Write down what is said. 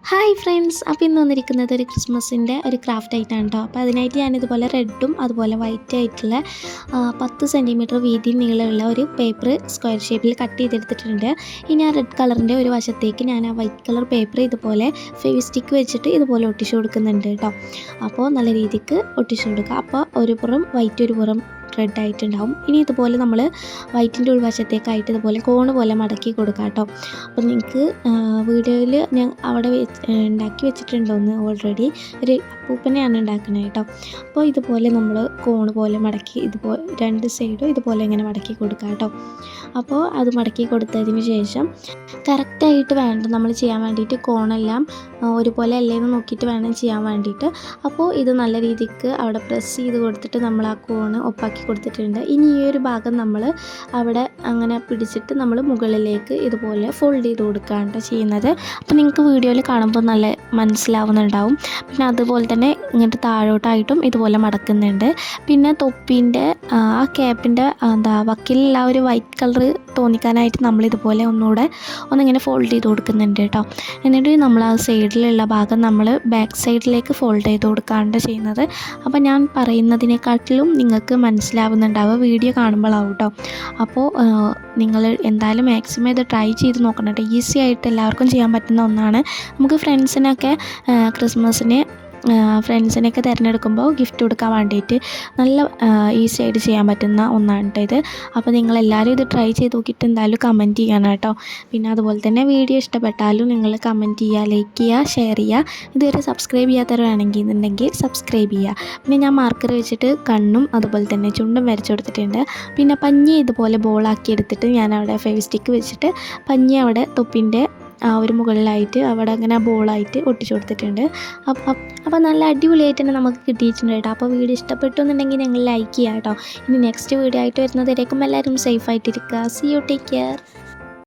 Hi friends, അപ്പോൾ ഇന്ന് വന്നിരിക്കുന്നത് ഒരു ക്രിസ്മസിൻ്റെ ഒരു ക്രാഫ്റ്റ് ആയിട്ടാണ് കേട്ടോ. അപ്പോൾ അതിനായിട്ട് ഞാനിതുപോലെ റെഡും അതുപോലെ വൈറ്റ് ആയിട്ടുള്ള 10 സെൻറ്റിമീറ്റർ വീതി നീളമുള്ള ഒരു പേപ്പർ സ്ക്വയർ ഷേപ്പിൽ കട്ട് ചെയ്തെടുത്തിട്ടുണ്ട്. ഇനി ആ റെഡ് കളറിൻ്റെ ഒരു വശത്തേക്ക് ഞാൻ ആ വൈറ്റ് കളർ പേപ്പർ ഇതുപോലെ ഫെവിസ്റ്റിക്ക് വെച്ചിട്ട് ഇതുപോലെ ഒട്ടിച്ചു കൊടുക്കുന്നുണ്ട് കേട്ടോ. അപ്പോൾ നല്ല രീതിക്ക് ഒട്ടിച്ചു കൊടുക്കുക. അപ്പോൾ ഒരു പുറം വൈറ്റ് ഒരു പുറം റെഡ് ആയിട്ടുണ്ടാവും. ഇനി ഇതുപോലെ നമ്മൾ വൈറ്റിൻ്റെ ഉൾവശത്തേക്കായിട്ട് ഇതുപോലെ കോണ് പോലെ മടക്കി കൊടുക്കാം കേട്ടോ. അപ്പോൾ നിങ്ങൾക്ക് വീഡിയോയിൽ ഞാൻ അവിടെ ഉണ്ടാക്കി വെച്ചിട്ടുണ്ടോന്ന് ഓൾറെഡി ഒരു അപ്പൂപ്പനെയാണ് ഉണ്ടാക്കുന്നത് കേട്ടോ. അപ്പോൾ ഇതുപോലെ നമ്മൾ കോണ് പോലെ മടക്കി ഇതുപോലെ രണ്ട് സൈഡും ഇതുപോലെ ഇങ്ങനെ മടക്കി കൊടുക്കാം കേട്ടോ. അപ്പോൾ അത് മടക്കി കൊടുത്തതിന് ശേഷം കറക്റ്റായിട്ട് വേണ്ട നമ്മൾ ചെയ്യാൻ വേണ്ടിയിട്ട് കോണെല്ലാം ഒരുപോലെ അല്ലേന്ന് നോക്കിയിട്ട് വേണം ചെയ്യാൻ വേണ്ടിയിട്ട്. അപ്പോൾ ഇത് നല്ല രീതിക്ക് അവിടെ പ്രസ് ചെയ്ത് കൊടുത്തിട്ട് നമ്മൾ ആ കോണ് ഒപ്പാക്കി കൊടുത്തിട്ടുണ്ട്. ഇനി ഈ ഒരു ഭാഗം നമ്മൾ അവിടെ അങ്ങനെ പിടിച്ചിട്ട് നമ്മൾ മുകളിലേക്ക് ഇതുപോലെ ഫോൾഡ് ചെയ്ത് കൊടുക്കുകയാണ് ചെയ്യുന്നത്. അപ്പോൾ നിങ്ങൾക്ക് വീഡിയോയിൽ കാണുമ്പോൾ നല്ല മനസ്സിലാവുന്നുണ്ടാവും. പിന്നെ അതുപോലെ തന്നെ ഇങ്ങോട്ട് താഴോട്ടായിട്ടും ഇതുപോലെ മടക്കുന്നുണ്ട്. പിന്നെ തൊപ്പീൻ്റെ ആ ക്യാപ്പിൻ്റെ വക്കിലുള്ള ഒരു വൈറ്റ് കളർ തോന്നിക്കാനായിട്ട് നമ്മളിതുപോലെ ഒന്നിങ്ങനെ ഫോൾഡ് ചെയ്ത് കൊടുക്കുന്നുണ്ട് കേട്ടോ. എന്നിട്ട് നമ്മൾ ആ സൈഡിലുള്ള ഭാഗം നമ്മൾ ബാക്ക് സൈഡിലേക്ക് ഫോൾഡ് ചെയ്ത് കൊടുക്കുകയാണ് ചെയ്യുന്നത്. അപ്പോൾ ഞാൻ പറയുന്നതിനെക്കാട്ടിലും നിങ്ങൾക്ക് മനസ്സിലാവുന്നുണ്ടാവുക വീഡിയോ കാണുമ്പോഴാവും കേട്ടോ. അപ്പോൾ നിങ്ങൾ എന്തായാലും മാക്സിമം ഇത് ട്രൈ ചെയ്ത് നോക്കണം കേട്ടോ. ഈസി ആയിട്ട് എല്ലാവർക്കും ചെയ്യാൻ പറ്റുന്ന ഒന്നാണ്. നമുക്ക് ഫ്രണ്ട്സിനൊക്കെ ക്രിസ്മസിന് ഫ്രണ്ട്സിനൊക്കെ തിരഞ്ഞെടുക്കുമ്പോൾ ഗിഫ്റ്റ് കൊടുക്കാൻ വേണ്ടിയിട്ട് നല്ല ഈസി ആയിട്ട് ചെയ്യാൻ പറ്റുന്ന ഒന്നാണ് കേട്ടോ ഇത്. അപ്പോൾ നിങ്ങളെല്ലാവരും ഇത് ട്രൈ ചെയ്ത് നോക്കിയിട്ട് എന്തായാലും കമൻറ്റ് ചെയ്യണം കേട്ടോ. പിന്നെ അതുപോലെ തന്നെ വീഡിയോ ഇഷ്ടപ്പെട്ടാലും നിങ്ങൾ കമൻറ്റ് ചെയ്യുക, ലൈക്ക് ചെയ്യുക, ഷെയർ ചെയ്യുക. ഇതുവരെ സബ്സ്ക്രൈബ് ചെയ്യാത്തവരാണെങ്കിൽ സബ്സ്ക്രൈബ് ചെയ്യുക. പിന്നെ ഞാൻ മാർക്കർ വെച്ചിട്ട് കണ്ണും അതുപോലെ തന്നെ ചുണ്ടും വരച്ചു കൊടുത്തിട്ടുണ്ട്. പിന്നെ പഞ്ഞി ഇതുപോലെ ബോളാക്കി എടുത്തിട്ട് ഞാൻ അവിടെ ഫെവിസ്റ്റിക്ക് വെച്ചിട്ട് പഞ്ഞി അവിടെ തൊപ്പിൻ്റെ ഒരു മുകളിലായിട്ട് അവിടെ അങ്ങനെ ബോളായിട്ട് ഒട്ടിച്ചു കൊടുത്തിട്ടുണ്ട്. അപ്പോൾ നല്ല അടിപൊളിയായിട്ട് തന്നെ നമുക്ക് കിട്ടിയിട്ടുണ്ട് കേട്ടോ. അപ്പോൾ വീഡിയോ ഇഷ്ടപ്പെട്ടു എന്നുണ്ടെങ്കിൽ നിങ്ങൾ ലൈക്ക് ചെയ്യുക കേട്ടോ. ഇനി നെക്സ്റ്റ് വീഡിയോ ആയിട്ട് വരുന്നതിലേക്കും എല്ലാവരും സേഫ് ആയിട്ടിരിക്കുക. See you, take care.